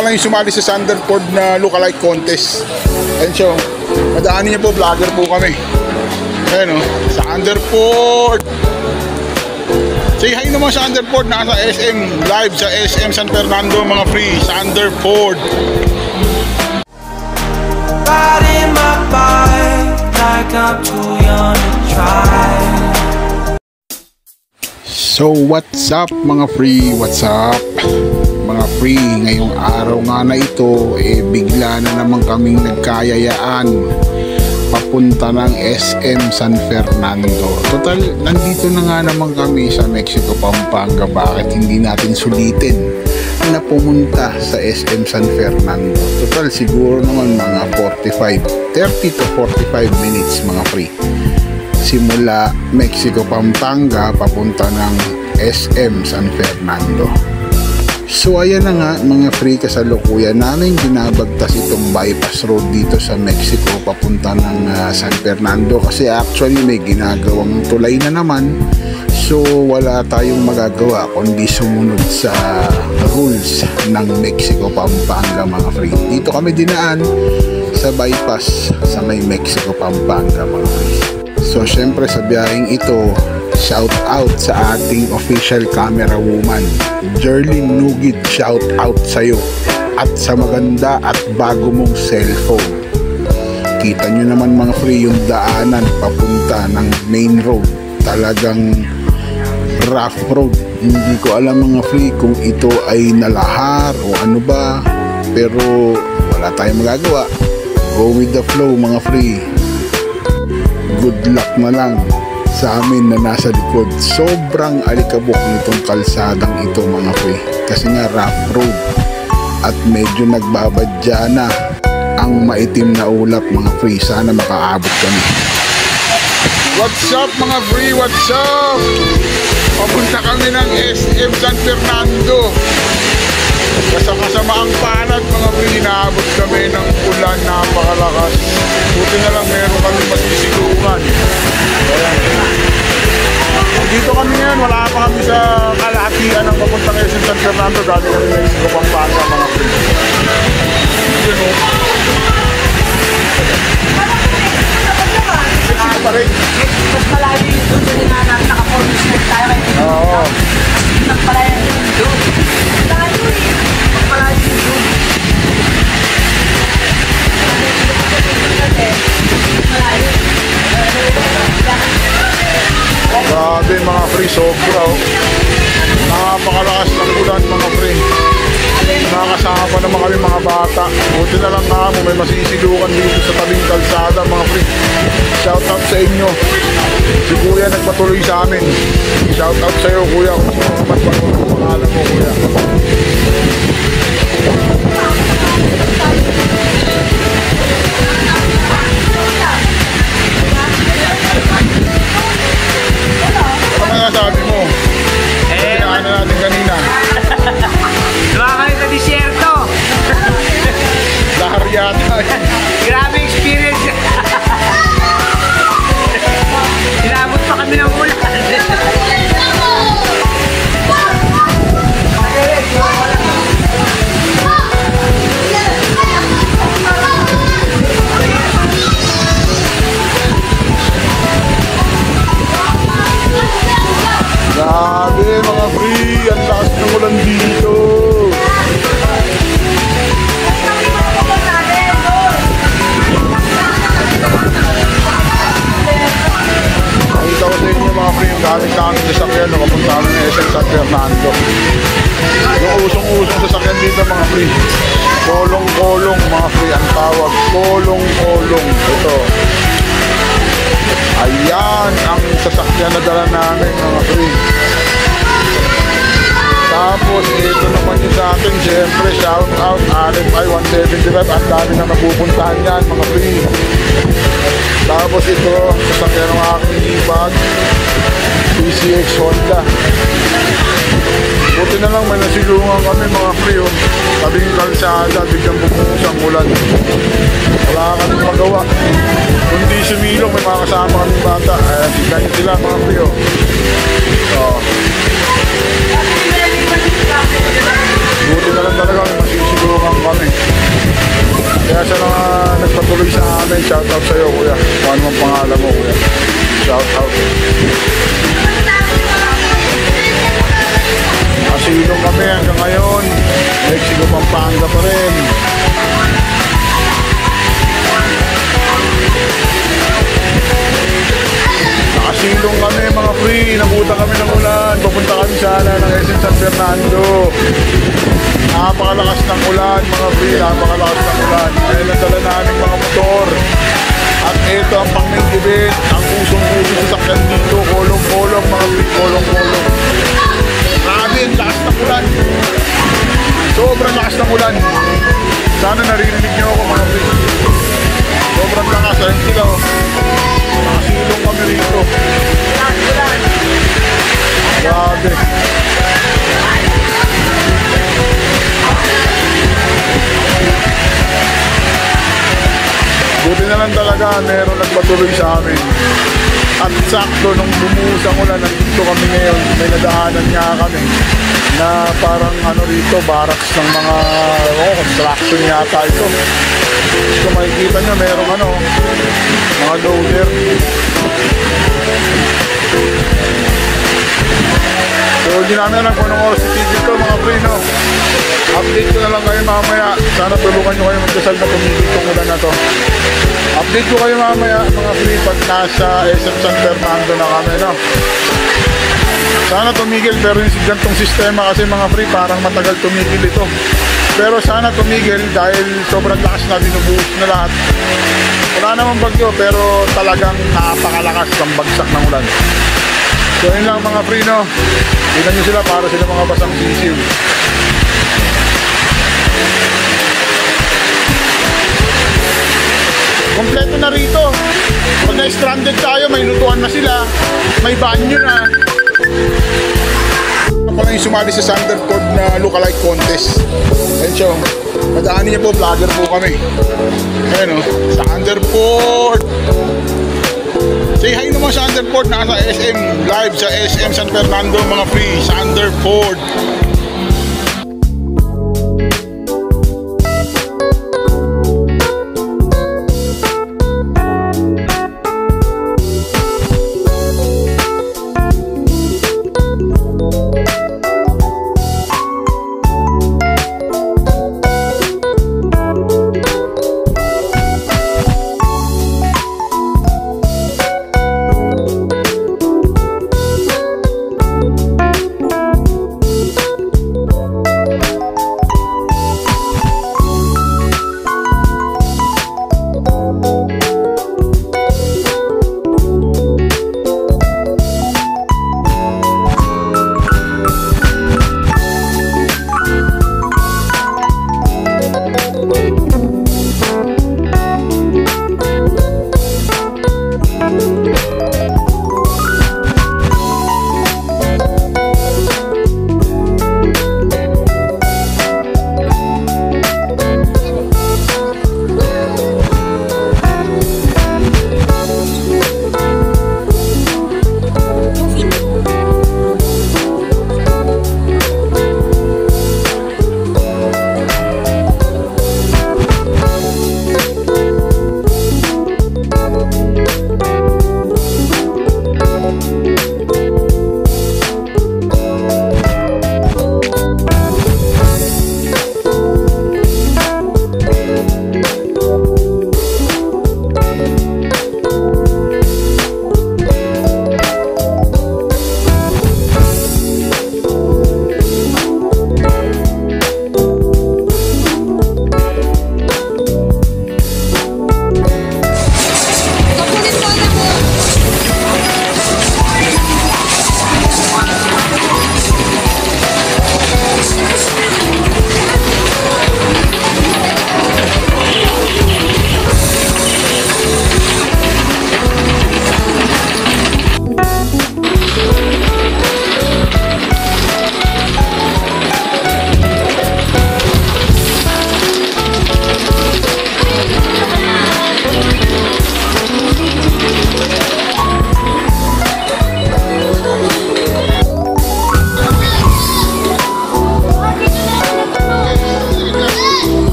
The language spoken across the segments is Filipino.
pala yung sumali sa Sanderford na lookalike contest. Ayun siya, madaanin niyo po, vlogger po kami. Ayun o, Sanderford. Say hi naman sa Sanderford, nasa SM, live sa SM San Fernando mga free, Sanderford. Riding my bike like I'm too young to try. So what's up mga free, what's up mga free, ngayong araw nga na ito bigla na naman kaming nagkayayaan papunta ng SM San Fernando. Total, nandito na nga naman kami sa Mexico, Pampanga. Bakit hindi natin sulitin na pumunta sa SM San Fernando? Total, siguro naman mga 30 to 45 minutes mga free. Simula Mexico, Pampanga, papunta ng SM San Fernando. So ayan na nga mga free, kasalukuyan namin binabagtas itong bypass road dito sa Mexico papunta ng San Fernando, kasi actually may ginagawang tulay na naman. So wala tayong magagawa kundi sumunod sa rules ng Mexico, Pampanga mga free. Dito kami dinaan sa bypass sa may Mexico, Pampanga mga free. So syempre sa biyaheng ito, shout out sa ating official camera woman, Jerlyn Nugid. Shout out sa'yo at sa maganda at bago mong cellphone. Kita nyo naman mga free yung daanan papunta ng main road. Talagang rough road. Hindi ko alam mga free kung ito ay nalahar o ano ba, pero wala tayong magagawa. Go with the flow mga free. Good luck na lang sa amin na nasa likod. Sobrang alikabok nitong kalsadang ito mga free, kasi nga rough road at medyo nagbabadya na ang maitim na ulap mga free. Sana makaabot kami. What's up mga free, what's up? Papunta kami ng SM San Fernando. Kasama ang palad mga free, inaabot kami ng ulan, napakalakas. Buti na lang meron kami masisilukan. Dito kami ngayon, wala pa kami sa kalahatian ng papuntang SM San Fernando. Dati kami na Mexico, Pampanga mga free. Yun o. Mexico pa rin. Mas malayo yung doon na naka-formation tayo kayo. Oo. Mas malayo yung doon. Malayo eh. Mas malayo yung doon. Malayo. Grabe mga free, sobra oh. Napakalakas ng ulan mga free. Nakakasama pa naman kami mga bata. Buti na lang nga mo may masisilukan dito sa tabing kalsada mga free. Shout out sa inyo. Si kuya nagpatuloy sa amin. Shout out sa iyo kuya, kung sino naman pangalan mo kuya. Ano nga sabi mo? Ano natin kanina? Diba kayo sa disyerto? Lahar yata. Grabe experience. Inabot pa kami ng ulan. Grabe mga free, ang lakas ng ulan dito. Nakita ko sa inyo mga free, yung gamit namin sa sakyan na kapunta kami ng SM San Fernando. Yung usong-usong sasakyan dito mga free, kolong-kolong mga free ang tawag, kolong-kolong. Ito, ayan ang sasakyan na dala namin mga free. Tapos ito naman yung sa akin, syempre shout out RFI 175. Ang dami na napupuntahan yan mga free. Tapos ito, sasakyan ng aking ibag, PCX Honda. Buti na lang may nasilungan kami mga free oh. Tabing kalsada, biglang bumuhos ang ulan. Wala kami magawa kundi sumilong, may mga kasama kami bata. Ayan, tignan nyo sila mga free oh. Buti na lang talaga may masisilungan Pampanga pa rin. Nakasilong kami mga free, nabuta kami ng ulan, papunta kami sana ng SM San Fernando. Napakalakas ng ulan mga free, napakalakas ng ulan. Kaya nadala namin mga motor. At ito ang pang-event, ang usong-usong sasakyan dito, kolong-kolong mga free, kolong-kolong. Grabe, lakas ng ulan. Sobrang lakas ng ulan. Sana naririnig niyo ako mga free. Sobrang lakas, ayun sila oh. Nakasilong kami rito. Grabe. Buti na lang talaga, meron nagpatuloy sa amin. At sakto nung bumuhos ang ulan, nandito kami ngayon, may nadaanan nga kami na parang ano rito, barracks ng mga construction yata ito. Kung makikita nyo, merong ano, mga loader. So hindi namin alam kung anong oras itigil ko mga pre, no? Update ko na lang kayo mamaya. Sana tulungan nyo kayo magdasal na tumigil itong ulan na to. Update ko kayo mamaya mga pre pag nasa SM San Fernando na kami, no? Sana tumigil, pero yung gantong sistema kasi mga pre parang matagal tumigil ito. Pero sana tumigil dahil sobrang lakas na, binubuhos na lahat. Wala namang bagyo pero talagang napakalakas ang bagsak ng ulan. So yun lang mga pre, no? Tignan nyo sila para sila mga basang sisiw. Kompleto na rito. Pag na-stranded tayo, may lutuan na sila. May banyo na. Ako lang yung sumali sa Sanderford na lookalike contest. Ayun siya. Madaanin niya po, vlogger po kami. Ayun o, Sanderford. Say hi naman sa Sanderford. Nasa SM live sa SM San Fernando mga free. Sanderford.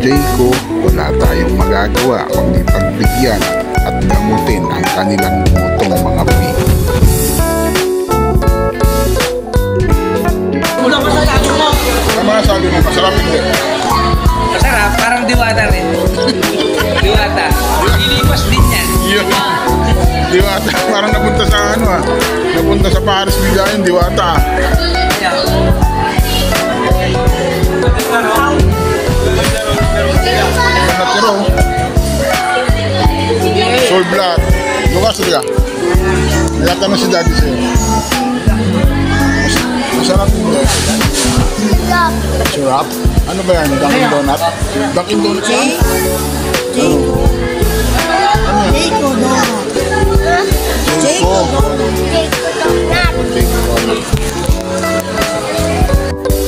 Jayco, wala tayong magagawa kundi pagbigyan at gamutin ang kanilang gutong mga free. Ano masasabi mo? Masarap hindi? Masarap, parang diwata rin. Diwata. Ilipas din yan. Diwata, parang napunta sa ano ah. Napunta sa Paris bigayan, diwata ah. Natiro. Soul black. Lukas ka. Nagata na si daddy sa'yo. Masarap hindi. Sarap. Ano ba yan? Dunkin Donut? Dunkin Donut yan? Jayco Donut. Jayco.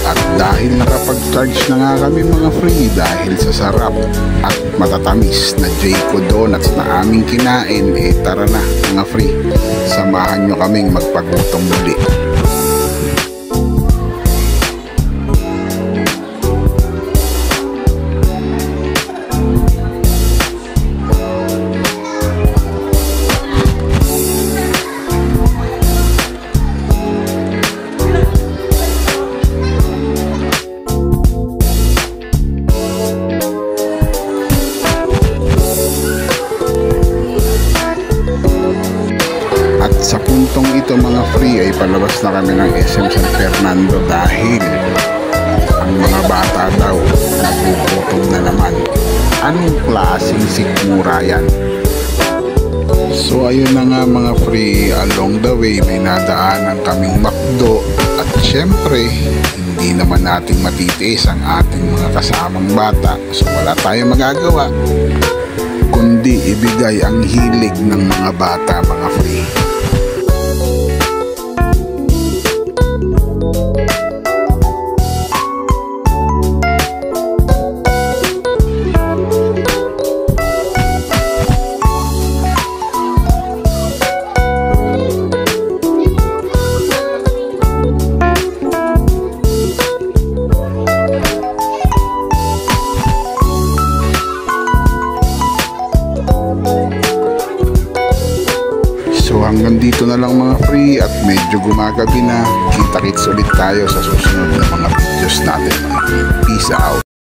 At dahil nakapag-charge na nga kami mga free dahil sa sarap at matatamis na Jayco Donuts na aming kinain, eh tara na mga free, samahan nyo kaming magpagutong muli. Sa puntong ito mga free ay palabas na kami ng SM San Fernando dahil ang mga bata daw nagugutom na naman. Anong klaseng sikmura yan? So ayun na nga mga free, along the way may nadaanan kaming McDo at syempre hindi naman natin matitiis ang ating mga kasamang bata, so wala tayong magagawa kundi ibigay ang hilig ng mga bata mga free. So hanggang dito na lang mga free at medyo gumagabi na. Kita-kits ulit tayo sa susunod na mga videos natin mga free. Peace out.